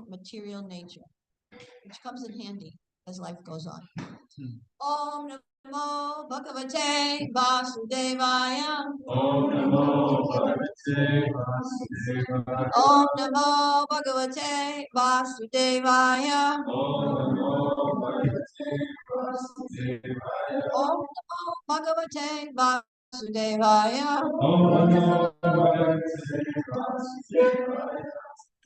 material nature, which comes in handy as life goes on. Om Namo Bhagavate Vasudevaya. Om Namo Bhagavate Vasudevaya. Om Namo Bhagavate Vasudevaya. Om Namo Bhagavate Vasudevaya. Om Namo Bhagavate Vasudevaya. Om Namo Bhagavate Vasudevaya.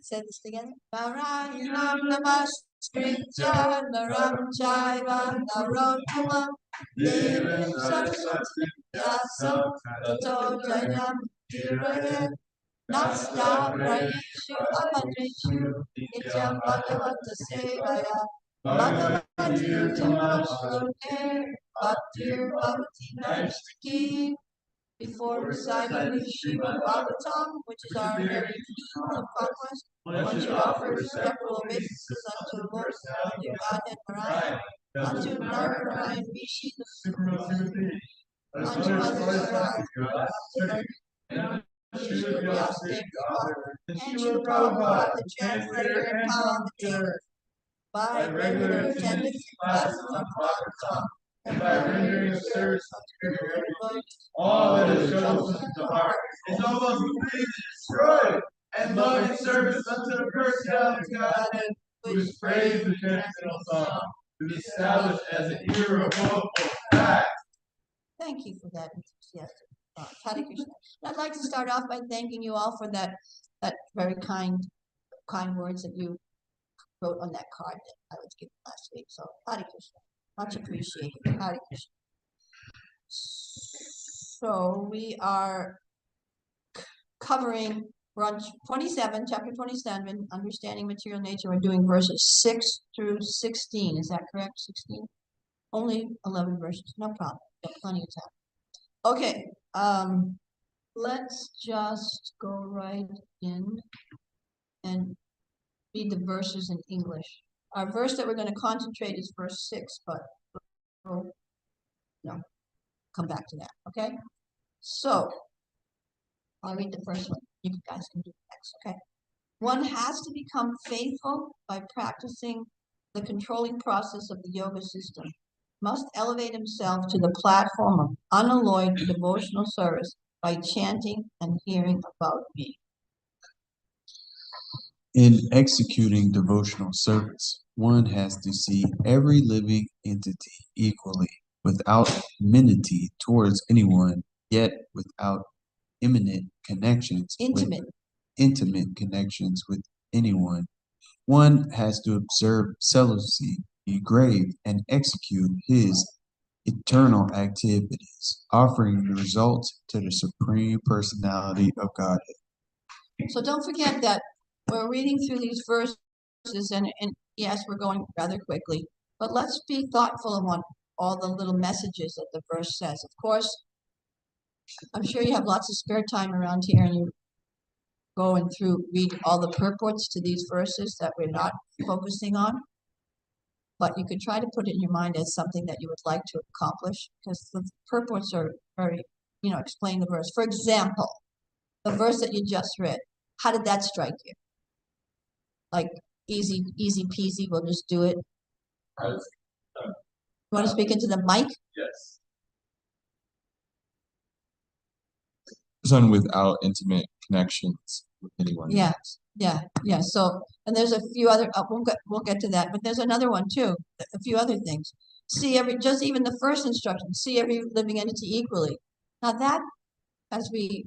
Say this together. Narayanam Namaskritya Naram Chaiva Narottamam Devim Saraswati Vyasam Tato Jayam Tirayat Nasta Prayeshu Amadreshu Nityam Bhagavata Sevaya Bhagavati Uttama Shloke Bhaktir Bhagavati Naistaki. Before reciting the Srimad Bhagavatam, which is our very key of conquest, one should offer respectful obeisances unto the Lord, the Godhead Narayan, unto Narayan Rishi, the Supreme, unto others, and Srila Vyasdev, and Srila Prabhupada, the translator and commentator, by regular attendance in classes on Bhagavatam, and by rendering a service unto everyone, all that is chosen to heart is almost completely destroyed, and loving service unto the personality of Godhead, who is praised in transcendental song, who is established as an irrevocable fact. Thank you for that enthusiastic thought. Hare Krishna. I'd like to start off by thanking you all for that very kind words that you wrote on that card that I was given last week. So Hare Krishna. Much appreciated. Hare Krishna. So we are covering, we're on 27, chapter 27, Understanding Material Nature. We're doing verses 6 through 16. Is that correct? 16? Only 11 verses. No problem. Got plenty of time. Okay. Let's just go right in and read the verses in English. Our verse that we're going to concentrate is verse 6, but we'll come back to that, okay? So, I'll read the first one. You guys can do the next, okay? One has to become faithful by practicing the controlling process of the yoga system, must elevate himself to the platform of unalloyed devotional service by chanting and hearing about me. In executing devotional service, one has to see every living entity equally, without enmity towards anyone, yet without intimate connections with anyone. One has to observe celibacy, be grave, and execute his eternal activities, offering the results to the Supreme Personality of Godhead. So don't forget that we're reading through these verses, and yes, we're going rather quickly, but let's be thoughtful of all the little messages that the verse says. Of course, I'm sure you have lots of spare time around here, and you go and read all the purports to these verses that we're not focusing on. But you could try to put it in your mind as something that you would like to accomplish, because the purports are very, explain the verse. For example, the verse that you just read, how did that strike you? Like easy peasy, we'll just do it. You want to speak into the mic? Yes. Person without intimate connections with anyone. Yeah. So, and there's a few other. We'll get to that, but there's another one too. A few other things. See just even the first instruction. See every living entity equally. Now that, as we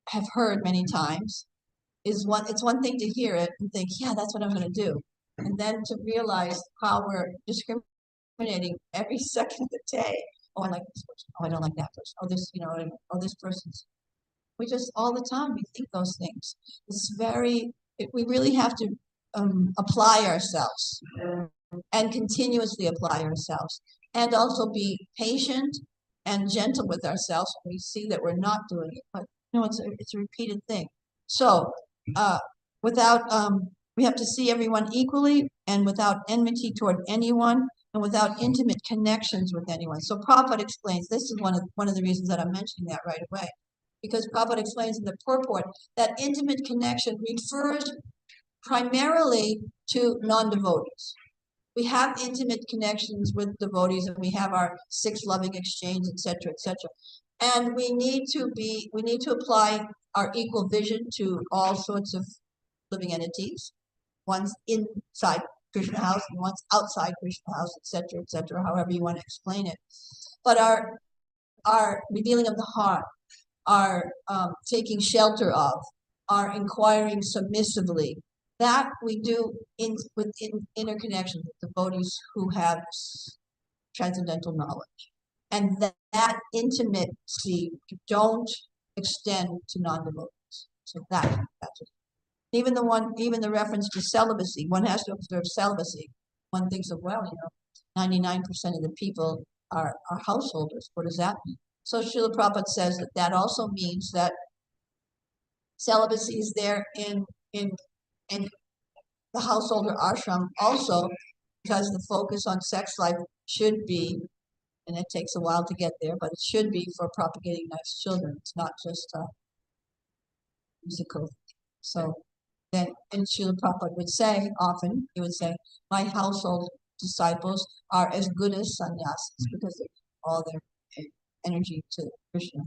have heard many times, is one. It's one thing to hear it and think, yeah, that's what I'm going to do, and then to realize how we're discriminating every second of the day. Oh, I like this person. Oh, I don't like that person. Oh, this, oh, this person's. We just all the time we think those things. We really have to apply ourselves and continuously apply ourselves, and also be patient and gentle with ourselves when we see that we're not doing it. But it's a repeated thing. So we have to see everyone equally and without enmity toward anyone and without intimate connections with anyone. So Prabhupada explains, this is one of the reasons that I'm mentioning that right away. Because Prabhupada explains in the purport that intimate connection refers primarily to non-devotees. We have intimate connections with devotees, and we have our six loving exchange, etc., etc. And we need to apply our equal vision to all sorts of living entities. One's inside Krishna house and one's outside Krishna house, etc., however you want to explain it. But our revealing of the heart, our taking shelter of, our inquiring submissively, that we do within interconnection with devotees who have transcendental knowledge. And that intimacy don't extend to non-devotees. So that's it. Even the reference to celibacy, one has to observe celibacy. One thinks of, well, 99% of the people are householders. What does that mean? So Srila Prabhupada says that also means that celibacy is there in the householder ashram also, because the focus on sex life should be, and it takes a while to get there, but it should be for propagating nice children. It's not just musical. So then, and Srila Prabhupada would say, often, he would say, my household disciples are as good as sannyasis because they all their energy to Krishna.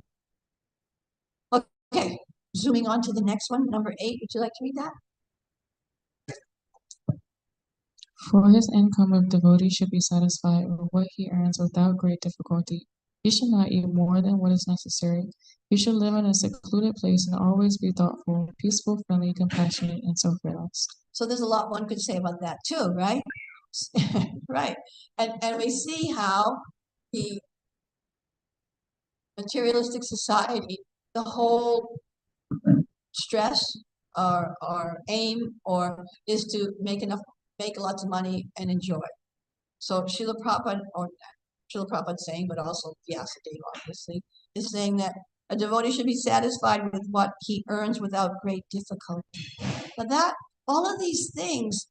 Okay, zooming on to the next one, number 8. Would you like to read that? For his income, a devotee should be satisfied with what he earns without great difficulty. He should not eat more than what is necessary. He should live in a secluded place and always be thoughtful, peaceful, friendly, compassionate, and self-realized. So there's a lot one could say about that too, right? Right. And we see how the materialistic society, the whole stress or aim is to make lots of money and enjoy. So Srila Prabhupada saying, but also Vyasadeva obviously, is saying that a devotee should be satisfied with what he earns without great difficulty. Now all of these things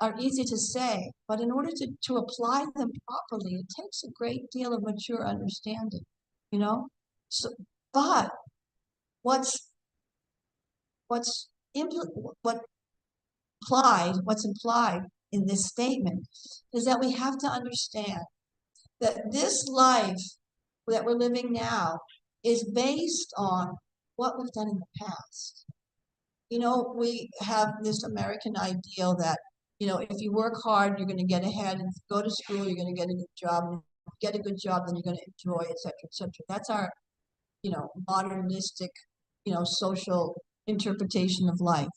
are easy to say, but in order to apply them properly, it takes a great deal of mature understanding, So, but what's implied in this statement is that we have to understand that this life that we're living now is based on what we've done in the past. We have this American ideal that, if you work hard, you're going to get ahead, and if you go to school, you're going to get a good job, and if you get a good job, then you're going to enjoy, etc., etc. That's our, modernistic, social interpretation of life.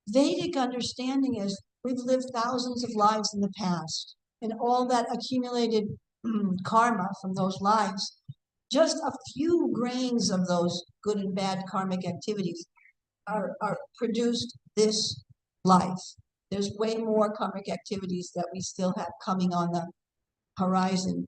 Vedic understanding is we've lived thousands of lives in the past, and all that accumulated karma from those lives, just a few grains of those good and bad karmic activities are produced this life. There's way more karmic activities that we still have coming on the horizon.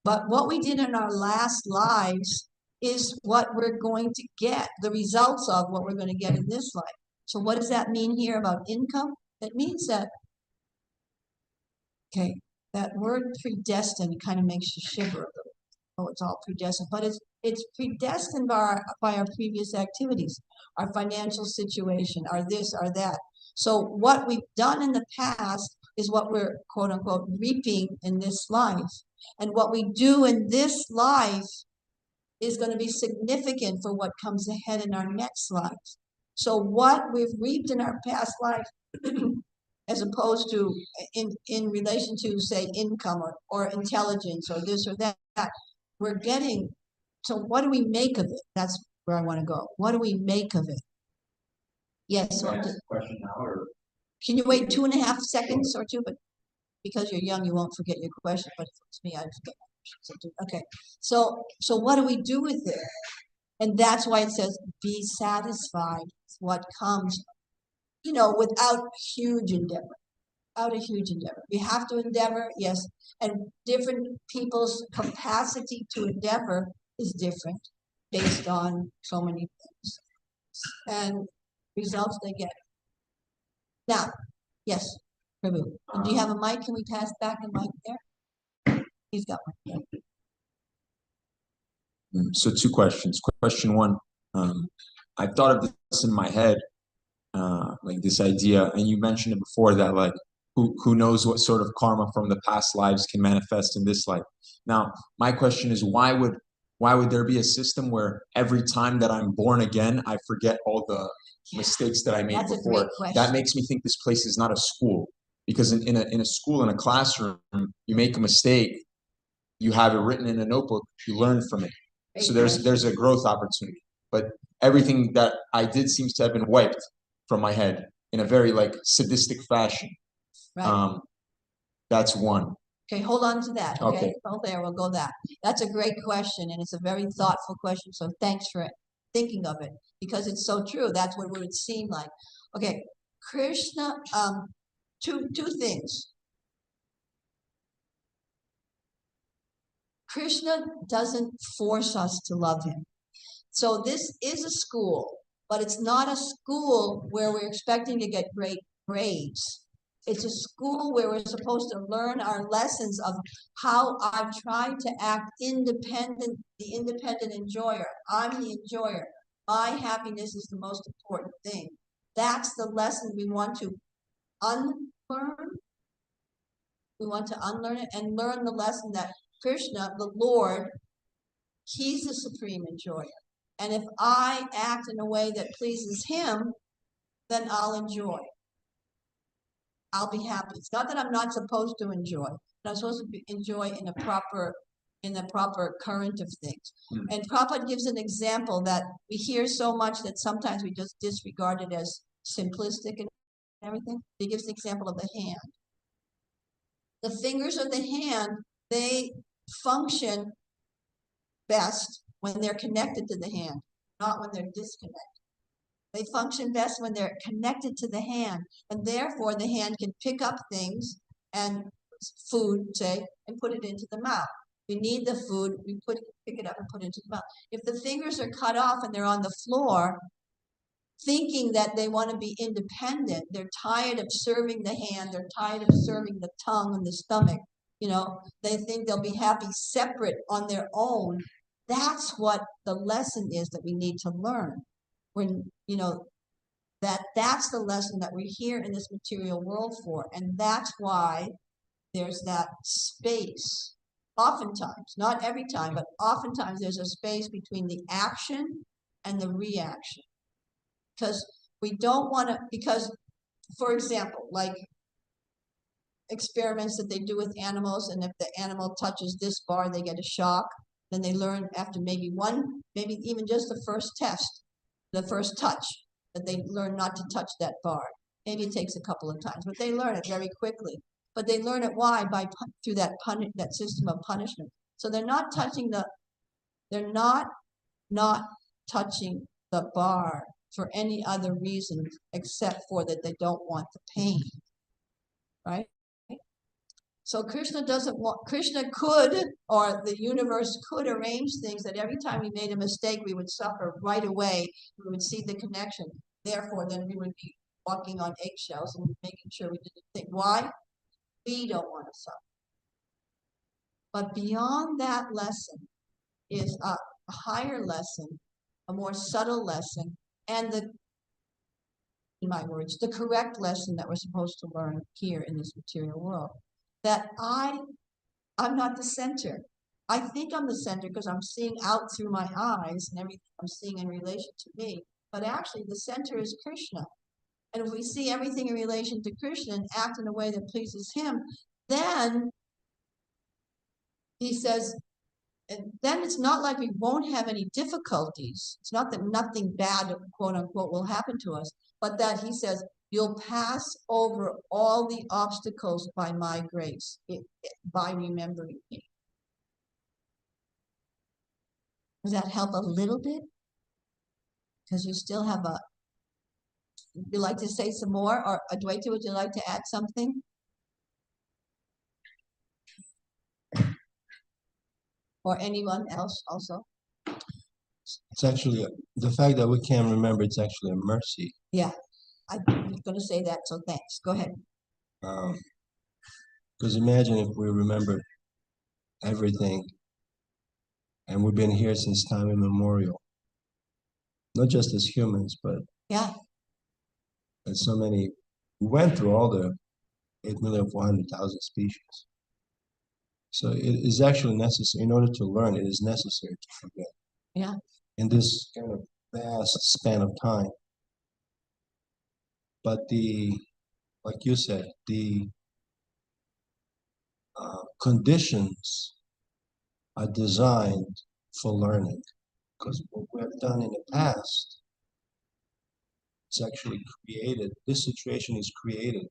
But what we did in our last lives is what we're going to get, the results of what we're going to get in this life. So what does that mean here about income? It means that, that word predestined kind of makes you shiver a little. Oh, it's all predestined, but it's predestined by our previous activities, our financial situation, our this, our that. So what we've done in the past is what we're, quote unquote, reaping in this life. And what we do in this life is going to be significant for what comes ahead in our next life. So what we've reaped in our past life, as opposed to in relation to, say, income or intelligence or this or that, we're getting. So what do we make of it? That's where I want to go. What do we make of it? Yes. So question now, or can you wait 2.5 seconds or two? But because you're young, you won't forget your question. But if it's me, I forget my question. Okay. So what do we do with it? And that's why it says, be satisfied with what comes, without huge endeavor. Without a huge endeavor. We have to endeavor, yes. And different people's capacity to endeavor is different based on so many things. And results they get. Now, yes, Prabhu. Do you have a mic? Can we pass back the mic there? He's got one. So 2 questions. Question 1, I thought of this in my head like this idea, and you mentioned it before that like who knows what sort of karma from the past lives can manifest in this life. Now, my question is, why would there be a system where every time that I'm born again, I forget all the mistakes that I made That's a before? great question. That makes me think this place is not a school, because in a school, in a classroom, you make a mistake, you have it written in a notebook, you learn from it. So there's a growth opportunity. But everything that I did seems to have been wiped from my head in a very like sadistic fashion. Right. That's one. Okay, hold on to that. Okay, Okay. hold there. We'll go that. That's a great question, and it's a very thoughtful question. So thanks for thinking of it, because it's so true. That's what it would seem like. Okay, Krishna. Two things. Krishna doesn't force us to love him. So this is a school, but it's not a school where we're expecting to get great grades. It's a school where we're supposed to learn our lessons of how I've tried to act independent, the independent enjoyer. I'm the enjoyer. My happiness is the most important thing. That's the lesson we want to unlearn. We want to unlearn it and learn the lesson that Krishna, the Lord, he's the supreme enjoyer. And if I act in a way that pleases him, then I'll enjoy. I'll be happy. It's not that I'm not supposed to enjoy, but I'm supposed to enjoy in the proper current of things. And Prabhupada gives an example that we hear so much that sometimes we just disregard it as simplistic and everything. He gives the example of the hand. The fingers of the hand, they function best when they're connected to the hand, not when they're disconnected. They function best when they're connected to the hand, and therefore the hand can pick up things and food, say, and put it into the mouth. We need the food, we pick it up and put it into the mouth. If the fingers are cut off and they're on the floor, thinking that they want to be independent, they're tired of serving the hand, they're tired of serving the tongue and the stomach, they think they'll be happy separate on their own. That's what the lesson is that we need to learn. When, that's the lesson that we're here in this material world for. And that's why there's that space. Oftentimes, not every time, but oftentimes there's a space between the action and the reaction. Because we don't want to, because, for example, like experiments that they do with animals, and if the animal touches this bar, they get a shock. Then they learn after maybe even just the first test, the first touch, that they learn not to touch that bar. Maybe it takes a couple of times, but they learn it very quickly. But they learn it why? Through that system of punishment. So they're not touching not touching the bar for any other reason except for that they don't want the pain, right? So Krishna could, or the universe could arrange things that every time we made a mistake, we would suffer right away. We would see the connection. Therefore, then we would be walking on eggshells and making sure we didn't think. Why? We don't want to suffer. But beyond that lesson is a higher lesson, a more subtle lesson, and in my words, the correct lesson that we're supposed to learn here in this material world. That I'm not the center. I think I'm the center because I'm seeing out through my eyes and everything I'm seeing in relation to me. But actually, the center is Krishna. And if we see everything in relation to Krishna and act in a way that pleases him, then he says, and then it's not like we won't have any difficulties. It's not that nothing bad, quote unquote, will happen to us, but that he says, you'll pass over all the obstacles by my grace, by remembering me. Does that help a little bit? Because you still have would you like to say some more? Or Adwaita, would you like to add something? Or anyone else also? It's actually the fact that we can't remember. It's actually a mercy. Yeah, I was going to say that, so thanks. Go ahead. Because imagine if we remembered everything, and we've been here since time immemorial. Not just as humans, but yeah, And so many, we went through all the 8,400,000 species. So it is actually necessary, in order to learn, it is necessary to forget. Yeah. In this kind of vast span of time. But like you said, the conditions are designed for learning. Because what we have done in the past, it's actually created, this situation is created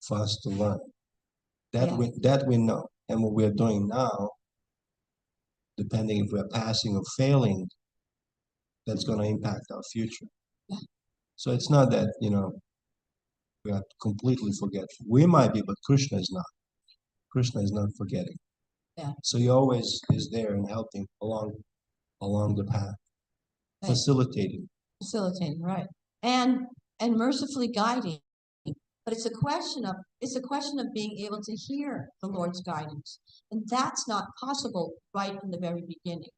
for us to learn. That we know. And what we're doing now, depending if we're passing or failing, that's going to impact our future. Yeah. So it's not that, we are completely forgetful. We might be, but Krishna is not. Krishna is not forgetting. Yeah. So he always is there and helping along the path, Right. facilitating. Facilitating, right. And mercifully guiding. But it's a question of being able to hear the Lord's guidance. And that's not possible right from the very beginning.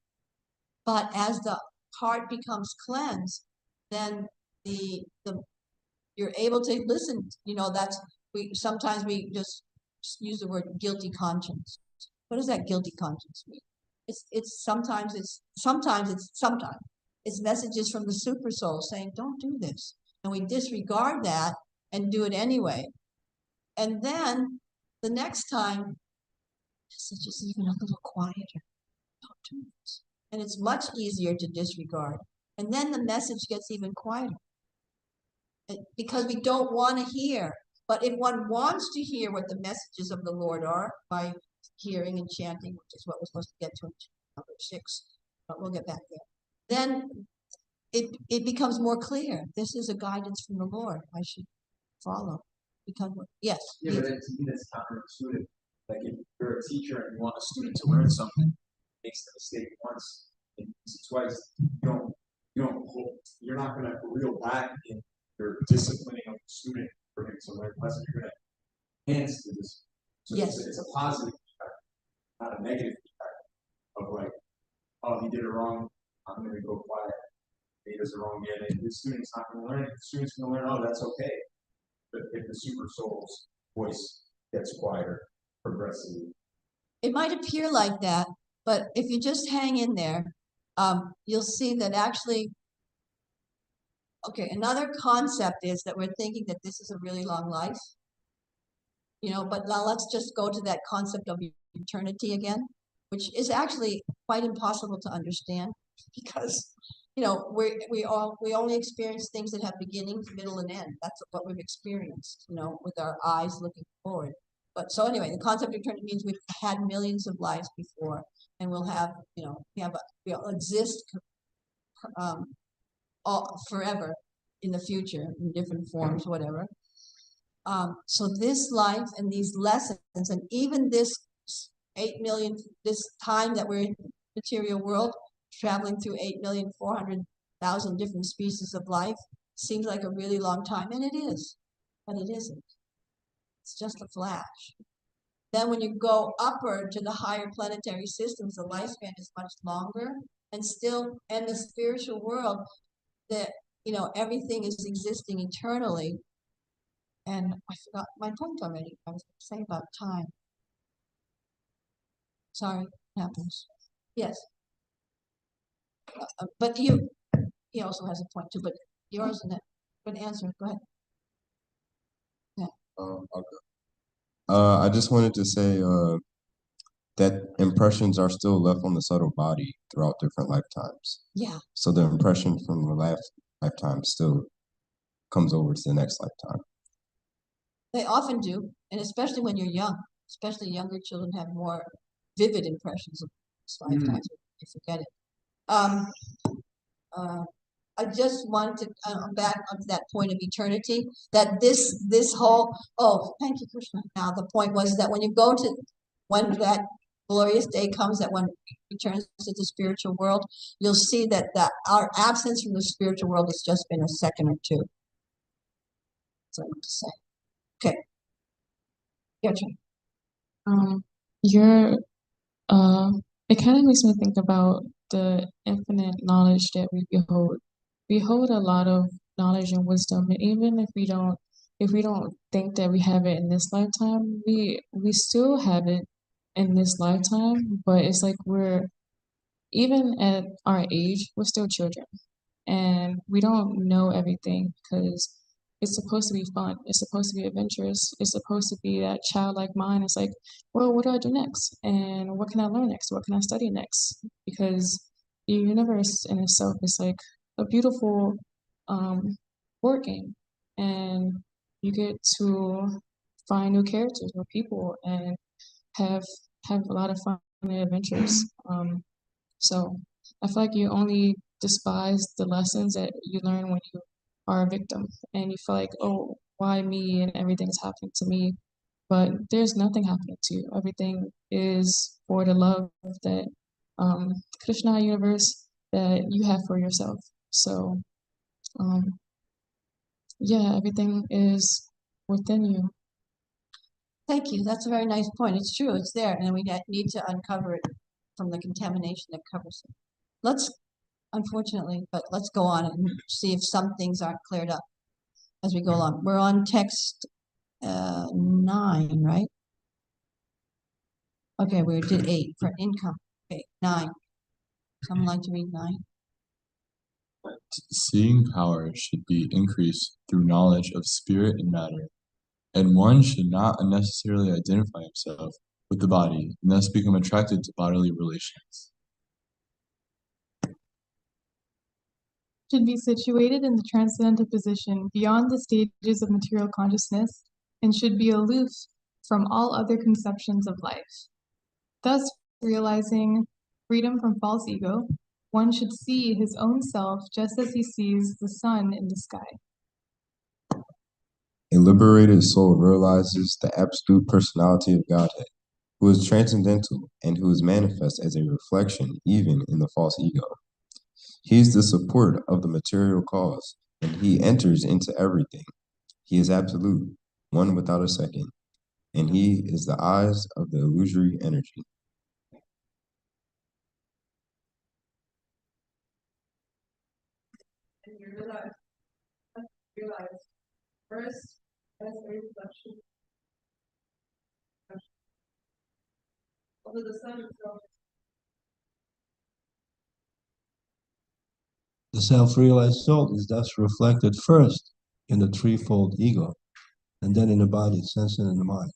But as the heart becomes cleansed, then you're able to listen. Sometimes we just use the word guilty conscience. What does that guilty conscience mean? Sometimes it's messages from the super soul saying, don't do this. And we disregard that and do it anyway. And then the next time, just even a little quieter. Don't do this. And it's much easier to disregard. And then the message gets even quieter. Because we don't want to hear. But if one wants to hear what the messages of the Lord are by hearing and chanting, which is what we're supposed to get to in number 6, but we'll get back there. Then it becomes more clear. This is a guidance from the Lord. I should follow. Yes. Yeah, but to me that's counterintuitive. Like if you're a teacher and you want a student to learn something, makes the mistake once and twice, you're not gonna reel back in your disciplining of the student for him to learn lessons. You're gonna enhance the discipline. So Yes. it's a positive feedback, not a negative feedback of like, oh, he did it wrong, I'm gonna go quiet. He does it wrong again, and the student's not gonna learn it. The student's gonna learn, oh, that's okay. But if the super soul's voice gets quieter progressively. It might appear like that, but if you just hang in there, you'll see that actually, okay, another concept is that we're thinking that this is a really long life. But now let's just go to that concept of eternity again, which is actually quite impossible to understand because we only experience things that have beginnings, middle, and end. That's what we've experienced, with our eyes looking forward. But so anyway, the concept of eternity means we've had millions of lives before, and we'll have, we'll exist all forever in the future in different forms, whatever. So this life and these lessons, and even this 8 million, this time that we're in the material world, traveling through 8,400,000 different species of life, seems like a really long time, and it is, but it isn't. It's just a flash. Then when you go upward to the higher planetary systems, the lifespan is much longer, and the spiritual world, that everything is existing eternally. And I forgot my point already. I was going to say about time. Sorry, it happens. Yes. But he also has a point too, but yours and that, good answer. Go ahead. Okay. I just wanted to say that impressions are still left on the subtle body throughout different lifetimes. Yeah. So the impression from the last lifetime still comes over to the next lifetime. They often do, and especially when you're young. Especially younger children have more vivid impressions of this lifetime. You forget it. I just wanted to back onto that point of eternity, that this whole, thank you, Krishna. Now the point was that when that glorious day comes, that when it returns to the spiritual world, you'll see that our absence from the spiritual world has just been a second or two. That's what I want to say. Okay. Your turn. It kind of makes me think about the infinite knowledge that we behold. We hold a lot of knowledge and wisdom. And even if we don't think that we have it in this lifetime, we still have it in this lifetime, but it's like we're even at our age, we're still children and we don't know everything because it's supposed to be fun. It's supposed to be adventurous. It's supposed to be that childlike mind. It's like, well, what do I do next? And what can I learn next? What can I study next? Because the universe in itself is like a beautiful board game. And you get to find new characters or people and have have a lot of fun and adventures. So I feel like you only despise the lessons that you learn when you are a victim and you feel like, oh, why me and everything's happening to me. But there's nothing happening to you. Everything is for the love that Krishna universe that you have for yourself. So um, yeah, everything is within you. Thank you. That's a very nice point. It's true. It's there, and we need to uncover it from the contamination that covers it. Let's, unfortunately, but let's go on and see if some things aren't cleared up as we go along. We're on text 9, right? Okay, we did 8 for income. Okay, 9. Someone like to read 9? Seeing power should be increased through knowledge of spirit and matter, and one should not unnecessarily identify himself with the body and thus become attracted to bodily relations. Should be situated in the transcendental position beyond the stages of material consciousness and should be aloof from all other conceptions of life. Thus, realizing freedom from false ego, one should see his own self just as he sees the sun in the sky. A liberated soul realizes the absolute personality of Godhead, who is transcendental and who is manifest as a reflection even in the false ego. He is the support of the material cause, and he enters into everything. He is absolute, one without a second, and he is the eyes of the illusory energy. And you realize first as a reflection. Although the sun itself The self-realized soul is thus reflected first in the threefold ego, and then in the body, sense, and in the mind.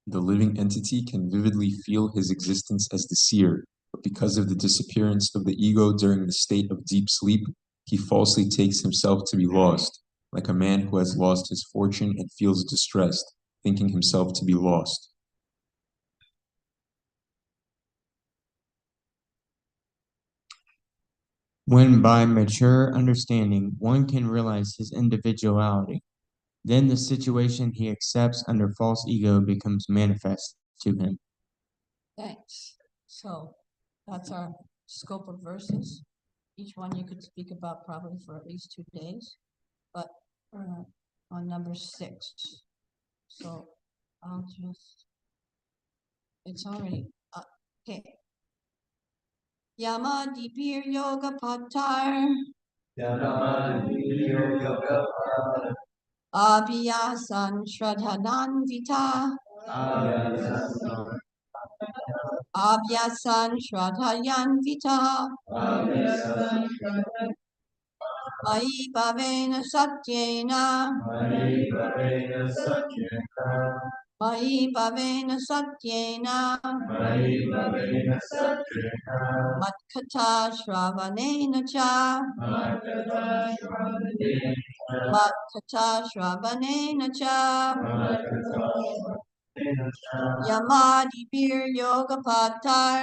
The living entity can vividly feel his existence as the seer, but because of the disappearance of the ego during the state of deep sleep, he falsely takes himself to be lost, like a man who has lost his fortune and feels distressed, thinking himself to be lost. When by mature understanding one can realize his individuality, then the situation he accepts under false ego becomes manifest to him. Thanks. So that's our scope of verses. Each one you could speak about probably for at least 2 days, but on number 6. So I'll just, it's already, okay. Yamadipir Yoga Patar Abhyasan Shradhananvita Abhyasan Shradhayanvita Mai Bhavena Satyena Mai Bhavena Satyena Matkata Shravanena Cha Matkata Shravanena Cha Yamadipir Yoga Patar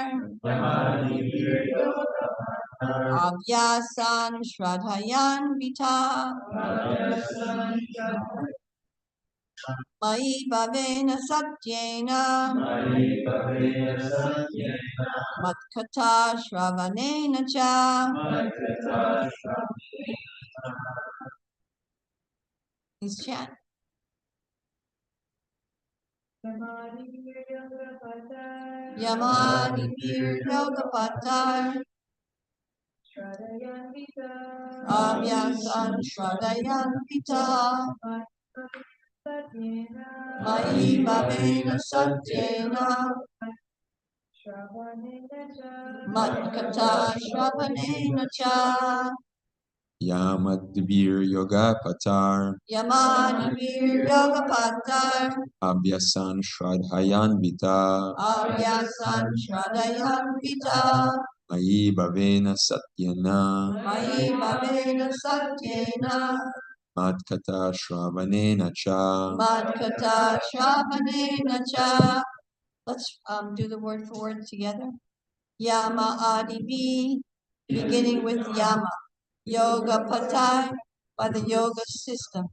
Abhyasan Shradhayan Vita Mai bhavena satyena matkata shravanena cha. Please chant. Yamani Vir Yoga Patar Amyasan Shradayan Pita Mai Bhavena Satyena Matkata Shravanena Cha. Yamadvir Yoga Patar Yamani Vir Yoga Patar Abhyasan Shradhayan Vita Amyasan Shradayan Pita Mayi Bhavena Satyana Mai Bhavena Satyena Matkata Shravanena Cha. Madkata Shravanena Cha. Let's do the word for word together. Yama Adibi, beginning with Yama. Yoga Patai, by the yoga system.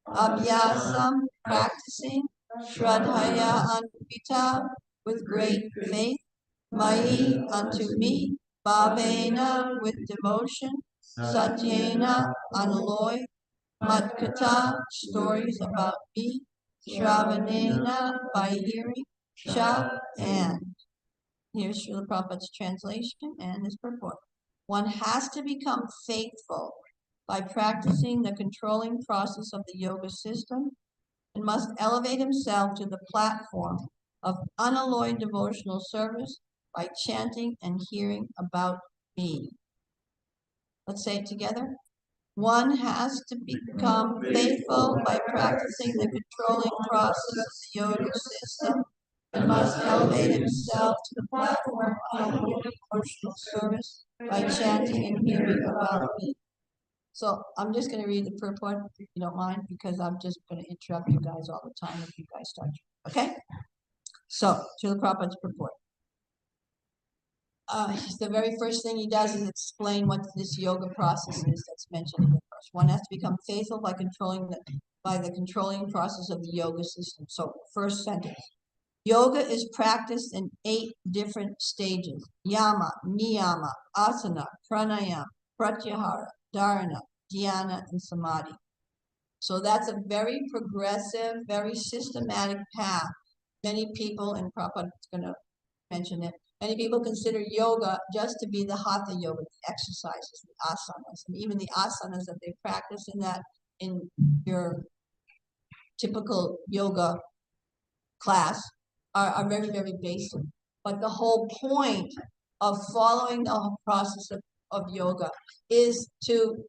Abhyasam, practicing. Shradhaya Anvita, with great faith. Mai, unto me. Bhavena, with devotion. Satyena, unalloyed. Matkata, stories about me. Shravanena, by hearing. Cha, and. Here's Srila Prabhupada's translation and his purport. One has to become faithful by practicing the controlling process of the yoga system and must elevate himself to the platform of unalloyed devotional service by chanting and hearing about me. Let's say it together. One has to become faithful by practicing the controlling process of the yoga system and must elevate himself to the platform of devotional service by chanting and hearing about me. So I'm just going to read the purport, if you don't mind, because I'm just going to interrupt you guys all the time if you guys start. Okay? So, Srila Prabhupada's purport. The very first thing he does is explain what this yoga process is that's mentioned in the verse. One has to become faithful by the controlling process of the yoga system. So, first sentence. Yoga is practiced in 8 different stages. Yama, niyama, asana, pranayama, pratyahara, dharana, dhyana, and samadhi. So that's a very progressive, very systematic path. Many people, and Prabhupada is going to mention it, many people consider yoga just to be the hatha yoga, the exercises, the asanas, and even the asanas that they practice in your typical yoga class are very, very basic. But the whole point of following the whole process of yoga is to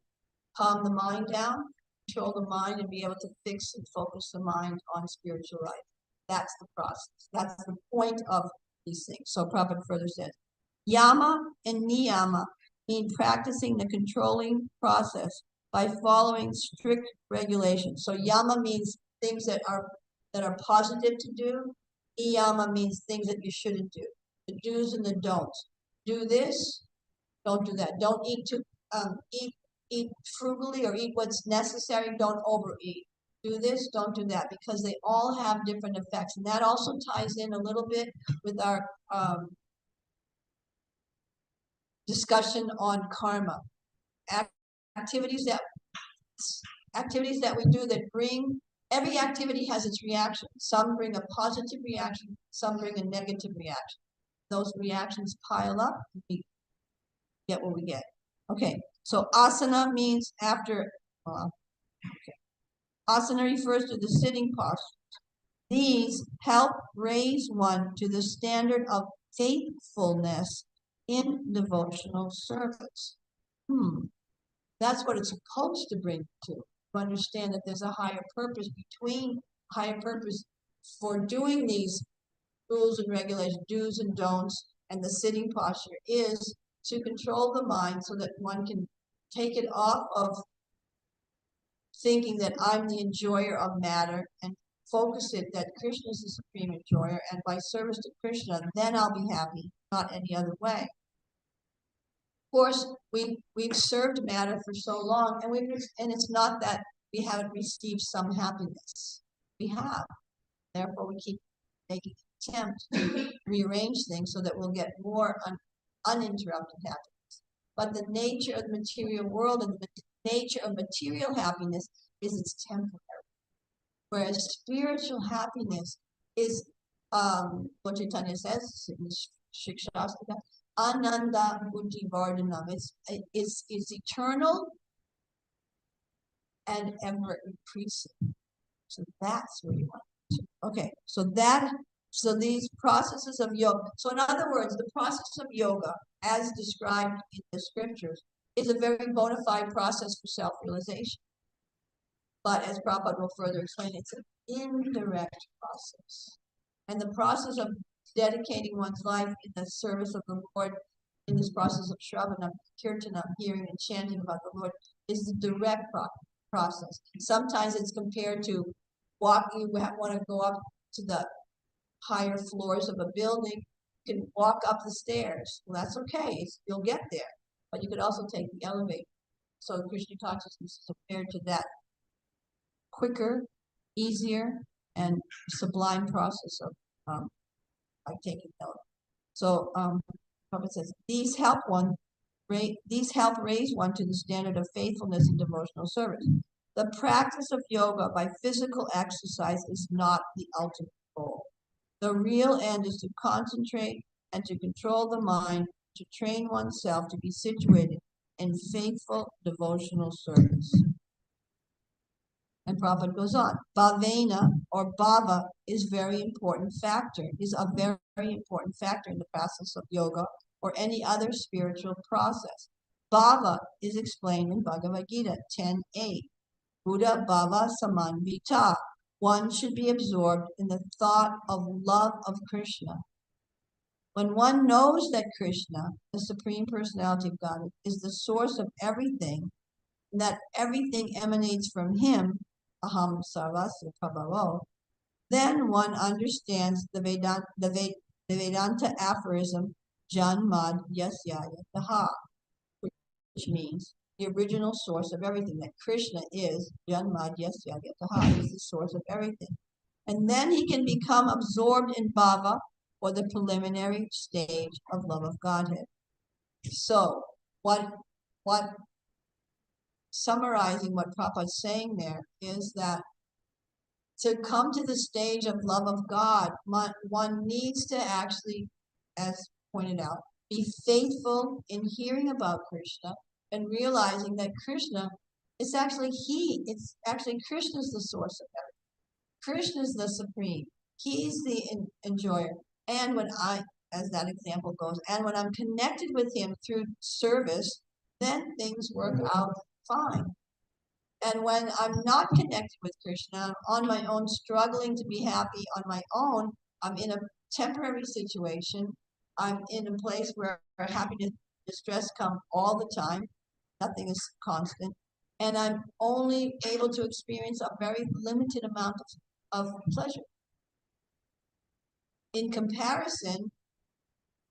calm the mind down, control the mind, and be able to fix and focus the mind on spiritual life. That's the process. That's the point of these things. So Prabhupada further says, Yama and Niyama mean practicing the controlling process by following strict regulations. So Yama means things that are positive to do. Niyama means things that you shouldn't do. The do's and the don'ts. Do this, don't do that. Don't eat too eat frugally or eat what's necessary, don't overeat. Do this, don't do that, because they all have different effects. And that also ties in a little bit with our discussion on karma. Activities that we do that bring, every activity has its reaction. Some bring a positive reaction, some bring a negative reaction. Those reactions pile up, and we get what we get. Okay, so asana means after, asana refers to the sitting posture. These help raise one to the standard of faithfulness in devotional service. That's what it's supposed to bring to understand that there's a higher purpose for doing these rules and regulations, do's and don'ts, and the sitting posture is to control the mind so that one can take it off of thinking that I'm the enjoyer of matter and focus it that Krishna is the supreme enjoyer, and by service to Krishna, then I'll be happy, not any other way. Of course, we've served matter for so long, and it's not that we haven't received some happiness. we have. Therefore, we keep making attempts to rearrange things so that we'll get more uninterrupted happiness. But the nature of the material world and the nature of material happiness is it's temporary. Whereas spiritual happiness is what Chaitanya says in Shikshastra, Ananda Buddhi Vardhanam. It's eternal and ever increasing. So that's where you want to. Okay, so these processes of yoga. So in other words, the process of yoga, as described in the scriptures, is a very bona fide process for self-realization. But as Prabhupada will further explain, it's an indirect process. And the process of dedicating one's life in the service of the Lord, in this process of Shravanam, Kirtanam, hearing and chanting about the Lord, is the direct process. Sometimes it's compared to walking, you want to go up to the higher floors of a building, you can walk up the stairs. Well, that's okay, you'll get there. But you could also take the elevator. So Krishna consciousness is compared to that quicker, easier, and sublime process of like taking the elevator. So Prabhupada says these help raise one to the standard of faithfulness and devotional service. The practice of yoga by physical exercise is not the ultimate goal. The real end is to concentrate and to control the mind, to train oneself to be situated in faithful devotional service. And Prabhupada goes on, bhavena or bhava is a very important factor in the process of yoga or any other spiritual process. Bhava is explained in Bhagavad Gita 10:8. Buddha bhava samanvita. One should be absorbed in the thought of love of Krishna. When one knows that Krishna, the Supreme Personality of God, is the source of everything, and that everything emanates from him, aham sarvasya prabhavo, then one understands the Vedanta aphorism, Janmad Yasyaya Taha, which means the original source of everything, that Krishna is Janmad Yasyaya Taha, is the source of everything. And then he can become absorbed in bhava, or the preliminary stage of love of Godhead. So, summarizing what Prabhupada's saying there is that to come to the stage of love of God, one needs to actually, as pointed out, be faithful in hearing about Krishna and realizing that Krishna, it's actually Krishna's the source of everything. Krishna's the supreme. He's the enjoyer. And when as that example goes, and when I'm connected with him through service, then things work out fine. And when I'm not connected with Krishna, I'm on my own, struggling to be happy on my own, I'm in a temporary situation. I'm in a place where happiness and distress come all the time. Nothing is constant. And I'm only able to experience a very limited amount of pleasure. In comparison,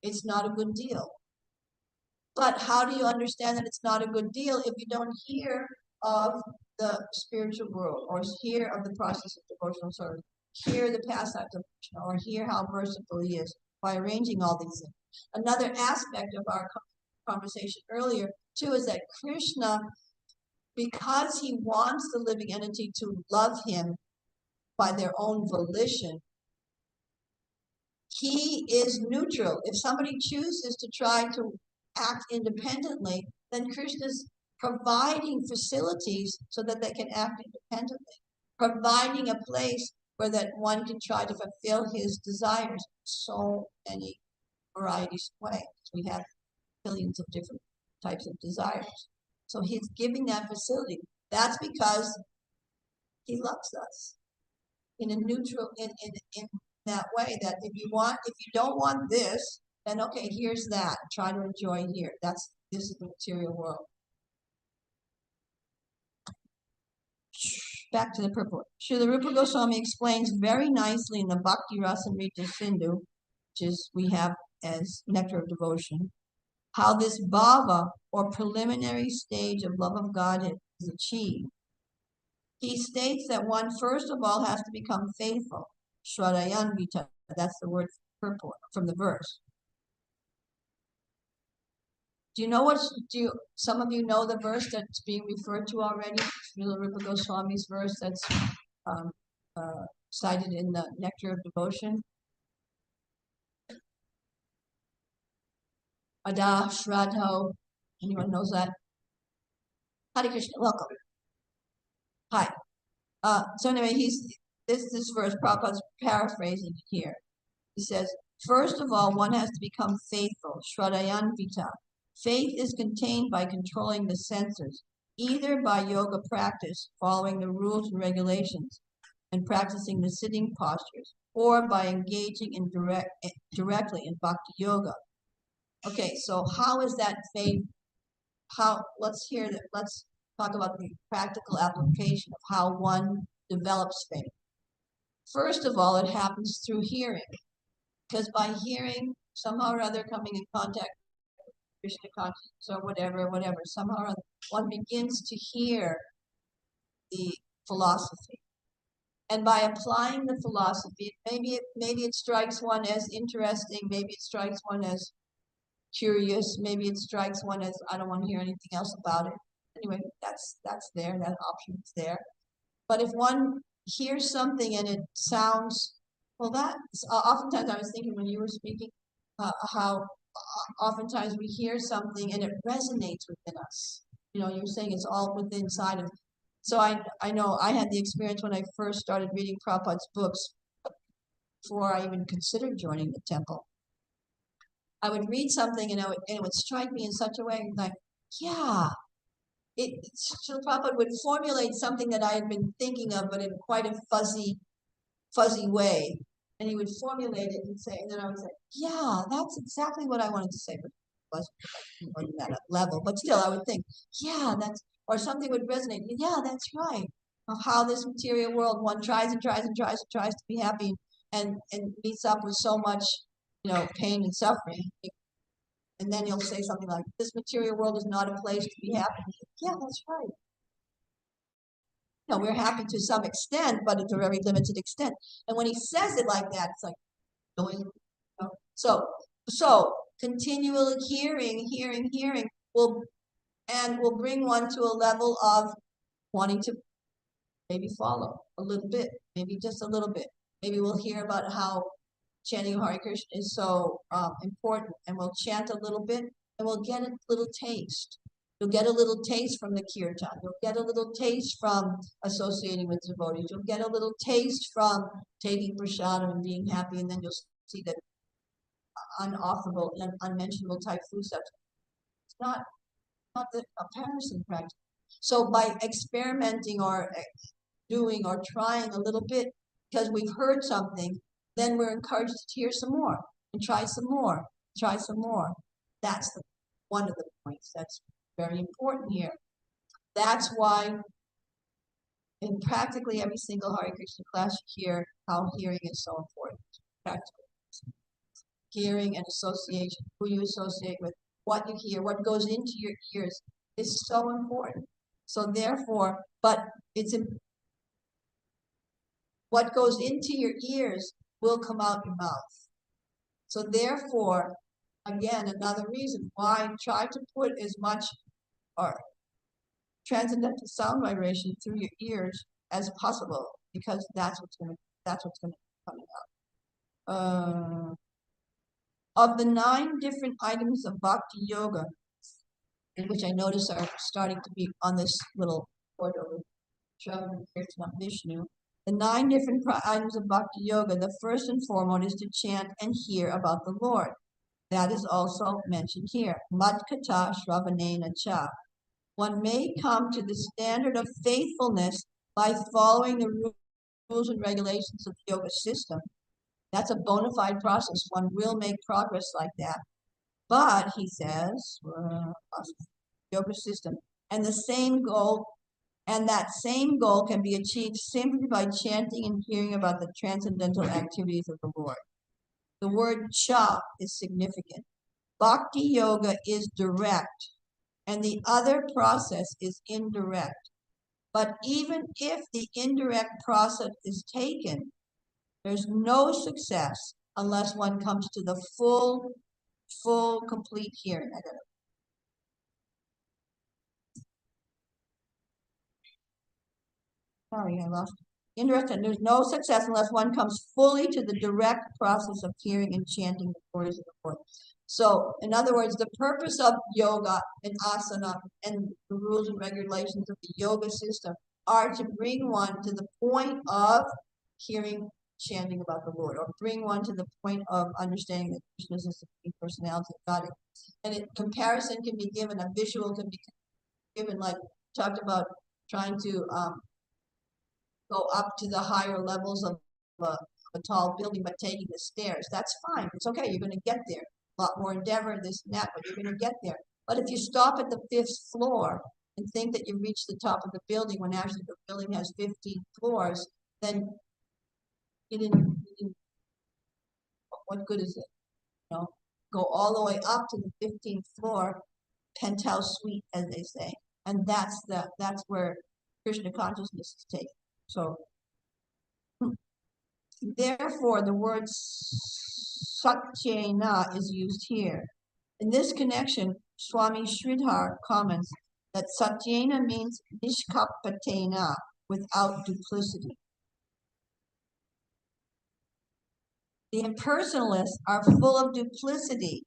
it's not a good deal. But how do you understand that it's not a good deal if you don't hear of the spiritual world, or hear of the process of devotional service, hear the pastimes of Krishna, or hear how merciful he is by arranging all these things? Another aspect of our conversation earlier, too, is that Krishna, because he wants the living entity to love him by their own volition, he is neutral. If somebody chooses to try to act independently, then Krishna's providing facilities so that they can act independently, providing a place where that one can try to fulfill his desires. So many varieties of ways. We have billions of different types of desires. So he's giving that facility. That's because he loves us in a neutral, in that way, that if you don't want this, then okay, here's that. Try to enjoy here. This is the material world. Back to the purport. Srila Rupa Goswami explains very nicely in the Bhakti Rasamrita Sindhu, which is we have as Nectar of Devotion, how this bhava, or preliminary stage of love of Godhead, is achieved. He states that one first of all has to become faithful. Shraddhayanvita, that's the word purport from the verse. Do you know some of you know the verse that's being referred to already? Srila Rupa Goswami's verse that's cited in the Nectar of Devotion. Ada Shraddho. Anyone knows that? Hare Krishna, welcome. Hi. So anyway, this verse, Prabhupada's paraphrasing it here. He says, first of all, one has to become faithful, Shraddhayanvita. Faith is contained by controlling the senses, either by yoga practice, following the rules and regulations, and practicing the sitting postures, or by engaging directly in bhakti yoga. Okay, so how is that faith? Let's talk about the practical application of how one develops faith. First of all, it happens through hearing, because by hearing, somehow or other coming in contact with Krishna consciousness or whatever, somehow or other, one begins to hear the philosophy. And by applying the philosophy, maybe it strikes one as interesting, maybe it strikes one as curious, maybe it strikes one as I don't want to hear anything else about it. Anyway, that's there, that option is there. But if one hears something and it sounds, well, oftentimes I was thinking when you were speaking, how oftentimes we hear something and it resonates within us. You know, you're saying it's all within inside of. So I know I had the experience when I first started reading Prabhupada's books before I even considered joining the temple. I would read something and it would strike me in such a way like, yeah, Srila Prabhupada would formulate something that I had been thinking of, but in quite a fuzzy way. And he would formulate it and say, and then I would say, yeah, that's exactly what I wanted to say, but it wasn't at that level. But still, I would think, yeah, or something would resonate. Yeah, that's right. Of how this material world, one tries and tries and tries and tries to be happy and meets up with so much, pain and suffering. And then you'll say something like, this material world is not a place to be happy. Yeah, that's right. We're happy to some extent, but it's a very limited extent. And when he says it like that, it's like, going. So continual hearing will bring one to a level of wanting to maybe follow a little bit, maybe just a little bit. Maybe we'll hear about how chanting Hare Krishna is so important, and we'll chant a little bit, and we'll get a little taste. You'll get a little taste from the kirtan. You'll get a little taste from associating with devotees. You'll get a little taste from taking prasadam and being happy, and then you'll see that unofferable and unmentionable type food substance. It's not a comparison practice. So by experimenting or doing or trying a little bit, because we've heard something, then we're encouraged to hear some more and try some more. That's one of the points that's very important here. That's why in practically every single Hare Krishna class you hear how hearing is so important. Practically. Hearing and association, who you associate with, what you hear, what goes into your ears is so important. So therefore, what goes into your ears will come out your mouth. So therefore, again, another reason why try to put as much or transcendental sound vibration through your ears as possible, because that's what's going to be coming out. Of the 9 different items of bhakti yoga, in which I notice are starting to be on this little board over Shravan Kirtan Vishnu, the 9 different items of bhakti yoga, the first and foremost is to chant and hear about the Lord. That is also mentioned here. Madkata Shravanena Cha. One may come to the standard of faithfulness by following the rules and regulations of the yoga system. That's a bona fide process. One will make progress like that. But, he says, yoga system, and that same goal can be achieved simply by chanting and hearing about the transcendental activities of the Lord. The word cha is significant. Bhakti yoga is direct, and the other process is indirect. But even if the indirect process is taken, there's no success unless one comes to the full, complete hearing. Sorry, I lost. Indirect, and there's no success unless one comes fully to the direct process of hearing and chanting the glories of the Lord. So, in other words, the purpose of yoga and asana and the rules and regulations of the yoga system are to bring one to the point of hearing, chanting about the Lord, or bring one to the point of understanding that Krishna is the Supreme Personality of God. And in comparison can be given, a visual can be given, like talked about trying to go up to the higher levels of a tall building, but taking the stairs. That's fine. It's okay. You're going to get there. A lot more endeavor, this and that, but you're going to get there. But if you stop at the 5th floor and think that you've reached the top of the building when actually the building has 15 floors, then you didn't what good is it? You know, go all the way up to the 15th floor, penthouse suite, as they say. And that's where Krishna consciousness is taken. So therefore, the word satyena is used here. In this connection, Swami Sridhar comments that satyena means nishkapatena, without duplicity. The impersonalists are full of duplicity.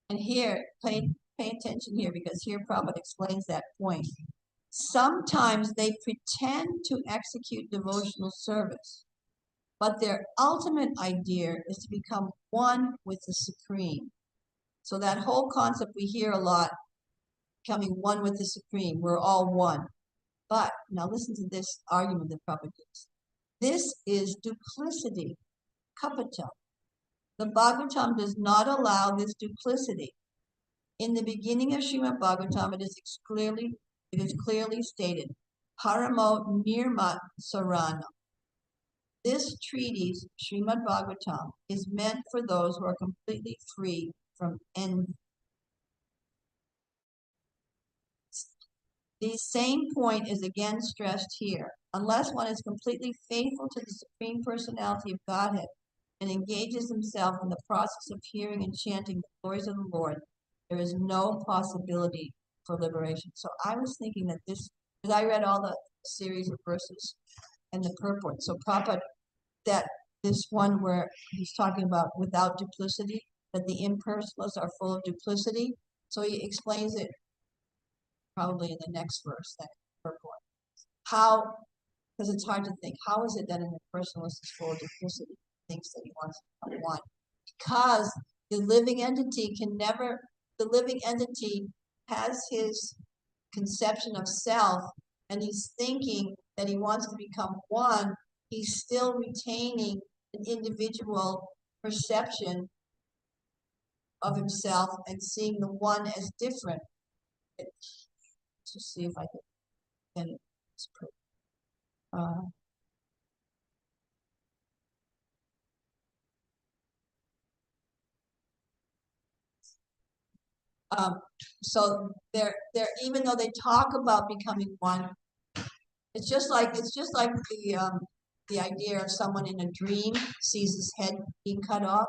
And here, pay attention here, because here Prabhupada explains that point. Sometimes they pretend to execute devotional service, but their ultimate idea is to become one with the Supreme. So that whole concept we hear a lot, becoming one with the Supreme, we're all one. But now listen to this argument that Prabhupada gives. This is duplicity, kapata. The Bhagavatam does not allow this duplicity. In the beginning of Srimad Bhagavatam, it is clearly stated, Paramo Nirmat Sarana. This treatise, Srimad Bhagavatam, is meant for those who are completely free from envy. The same point is again stressed here. Unless one is completely faithful to the Supreme Personality of Godhead and engages himself in the process of hearing and chanting the glories of the Lord, there is no possibility for liberation. So I was thinking that this, because I read all the series of verses and the purport. So Prabhupada, that this one where he's talking about without duplicity, that the impersonalists are full of duplicity. So he explains it probably in the next verse, that purport. How, because it's hard to think, how is it that an impersonalist is full of duplicity, thinks that he wants to become one? Because the living entity has his conception of self, and he's thinking that he wants to become one. He's still retaining an individual perception of himself and seeing the one as different. Let's just see if I can so they're even though they talk about becoming one, it's just like the idea of someone in a dream sees his head being cut off.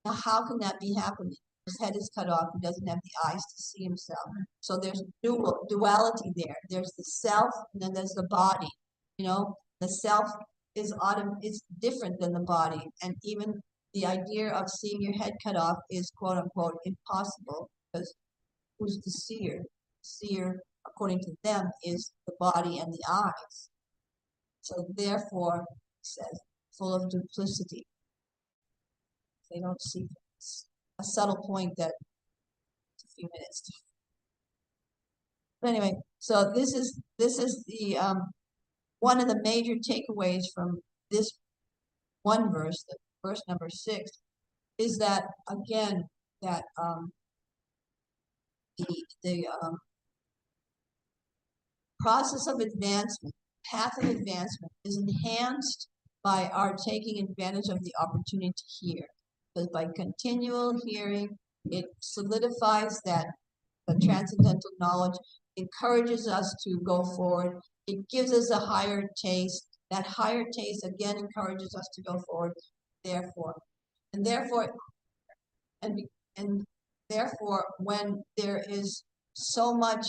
Now, how can that be happening? His head is cut off. He doesn't have the eyes to see himself. So there's duality there. There's the self, and then there's the body. You know, the self is different than the body, and even the idea of seeing your head cut off is quote unquote impossible, because who's the seer? Seer, according to them, is the body and the eyes. So therefore, it says, full of duplicity. They don't see things. A subtle point that it's a few minutes. But anyway, so this is the one of the major takeaways from this one verse, the verse number 6, is that again that the process of advancement, path of advancement, is enhanced by our taking advantage of the opportunity to hear. Because by continual hearing, it solidifies that the transcendental knowledge, encourages us to go forward. It gives us a higher taste. That higher taste again encourages us to go forward. Therefore, and therefore, and therefore, when there is so much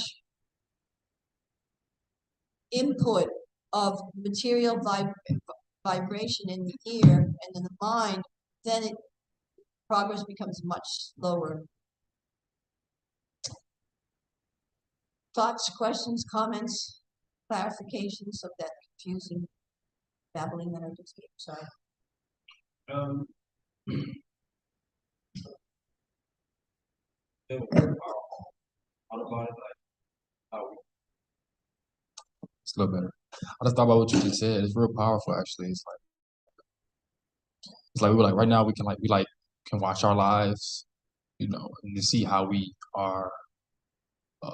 input of material vibration in the ear and in the mind, then progress becomes much slower. Thoughts, questions, comments, clarifications of that confusing babbling that I just gave? Sorry. They were very powerful. What about it, like how we It's a little better. I just thought about what you just said. It's real powerful, actually. It's like we were like right now we can watch our lives, you know, and to see how we are uh,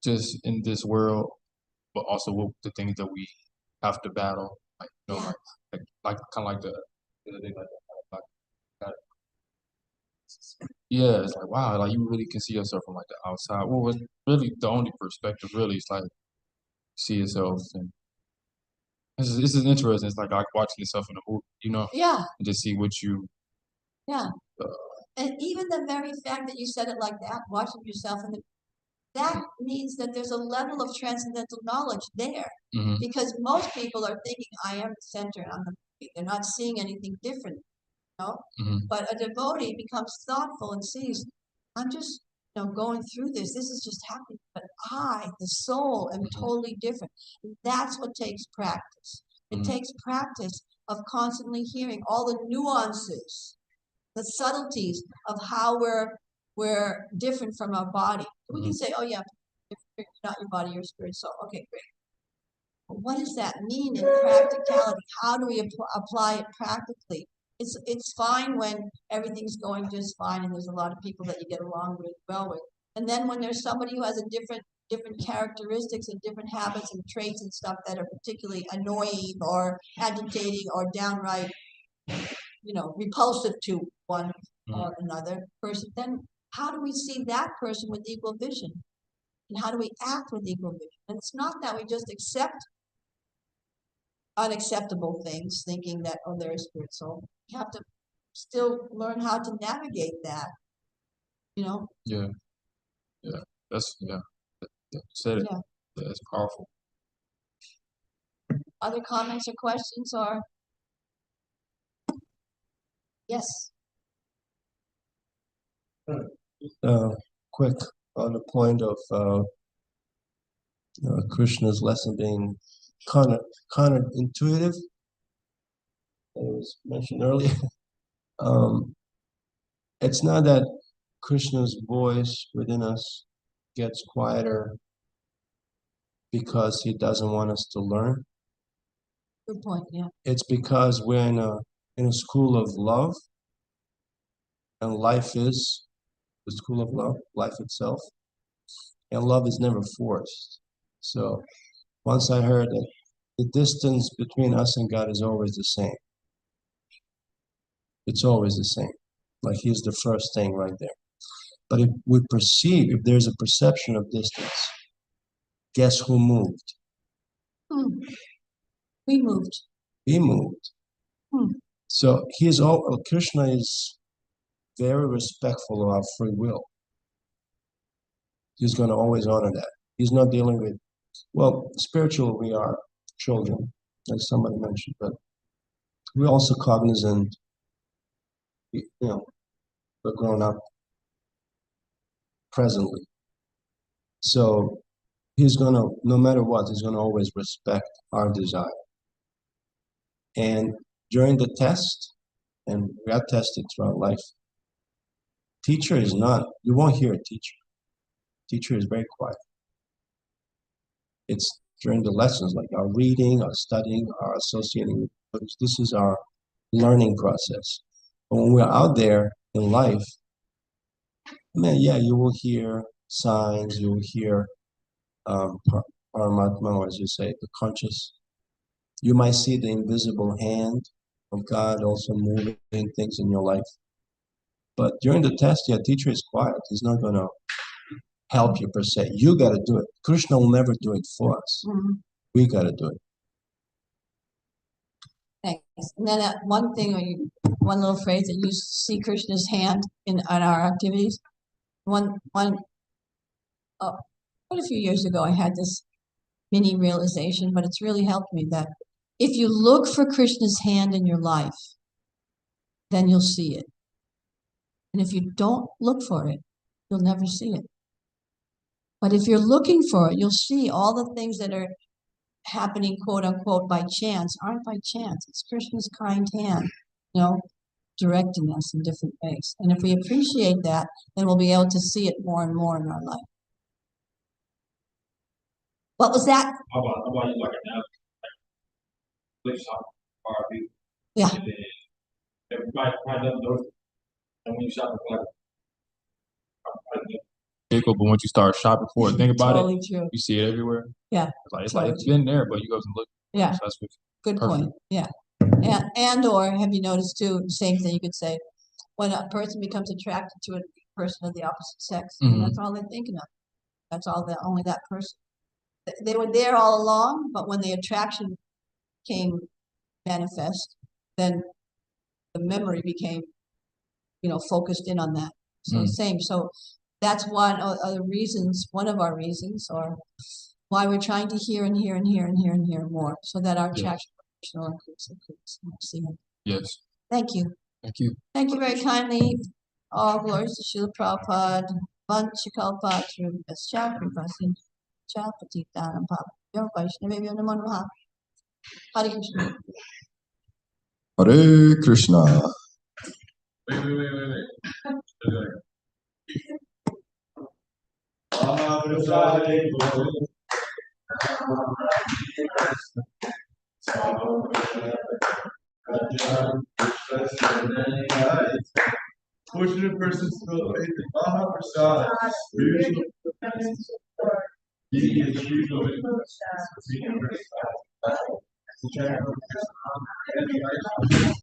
just in this world, but also with the things that we have to battle, like you know, Yeah. like kind of like the other day, like that. Yeah, it's like wow, like you really can see yourself from like the outside. Well, it's really the only perspective really is like see yourself, and this is interesting. It's like watching yourself in a movie, you know, Yeah, and just see what you. yeah. Uh, And even the very fact that you said it like that, watching yourself in the that means that there's a level of transcendental knowledge there. mhm, Because most people are thinking, I am the center and I'm the movie. They're not seeing anything different, you know? mhm, But a devotee becomes thoughtful and sees, I'm just, going through this. This is just happening. But I, the soul, am mhm, totally different. And that's what takes practice. It mhm, takes practice of constantly hearing all the nuances, the subtleties of how we're different from our body. We can say, oh yeah, you're not your body, your spirit, soul. Okay, great. But what does that mean in practicality? How do we apply it practically? It's fine when everything's going just fine and there's a lot of people that you get along really well with. And then when there's somebody who has a different characteristics and different habits and traits and stuff that are particularly annoying or agitating or downright repulsive to one or another person, then how do we see that person with equal vision? And how do we act with equal vision? And it's not that we just accept unacceptable things, thinking that, oh, they're a spirit soul. You have to still learn how to navigate that, yeah, yeah. That's yeah. You said it. Yeah. Yeah, it's powerful. Other comments or questions or? Yes. Quick on the point of Krishna's lesson being counterintuitive, that was mentioned earlier. It's not that Krishna's voice within us gets quieter because he doesn't want us to learn. Good point. Yeah. It's because we're in a school of love, and life is the school of love, life itself, and love is never forced. So once I heard that the distance between us and God is always the same. It's always the same. Like he's the first thing right there. But if there's a perception of distance, guess who moved? We moved. He moved. So Krishna is very respectful of our free will. He's going to always honor that. He's not dealing with, spiritual, we are children, as somebody mentioned, but we're also cognizant, we're grown up presently. So he's going to, no matter what, he's going to always respect our desire. And during the test, and we are tested throughout life, teacher is not, you won't hear a teacher. Teacher is very quiet. It's during the lessons, like our reading, our studying, our associating, this is our learning process. But when we're out there in life, man, yeah, you will hear signs, you will hear Paramatma, as you say, the conscious. You might see the invisible hand of God also moving things in your life. But during the test, yeah, teacher is quiet. He's not going to help you per se. You got to do it. Krishna will never do it for us. Mhm. We got to do it. Thanks. And then one thing, one little phrase that you see Krishna's hand in on our activities. Quite a few years ago, I had this mini realization, but it's really helped me that if you look for Krishna's hand in your life, then you'll see it. And if you don't look for it, you'll never see it. But if you're looking for it, you'll see all the things that are happening, quote unquote, by chance, aren't by chance. It's Krishna's kind hand, directing us in different ways. And if we appreciate that, then we'll be able to see it more and more in our life. What was that? How about you like an flip shop RV? Yeah. And then everybody kind of knows. And when you shop at vehicle, but once you start shopping for it, think about Totally true. you see it everywhere. Yeah. It's like it's been there, but you go and look. Yeah. So that's Good perfect. point. Yeah. And or have you noticed too, same thing you could say, when a person becomes attracted to a person of the opposite sex, that's all they're thinking of. That's all only that person. They were there all along, but when the attraction came manifest, then the memory became, focused in on that. So same. So that's one of the reasons, one of our reasons, or why we're trying to hear and hear and hear and hear and hear more, so that our attraction will increase. Yes. Thank you. Thank you. Thank you very kindly. All glories to Srila Prabhupada. Vanchakalpatru Vasyakripasin Chalpatitanam Pabhyo Vaishnavyo Namo Namaha. Hare Krishna. Hare Krishna. Fortunate persons will eat the Mahaprasad, spiritual he is usually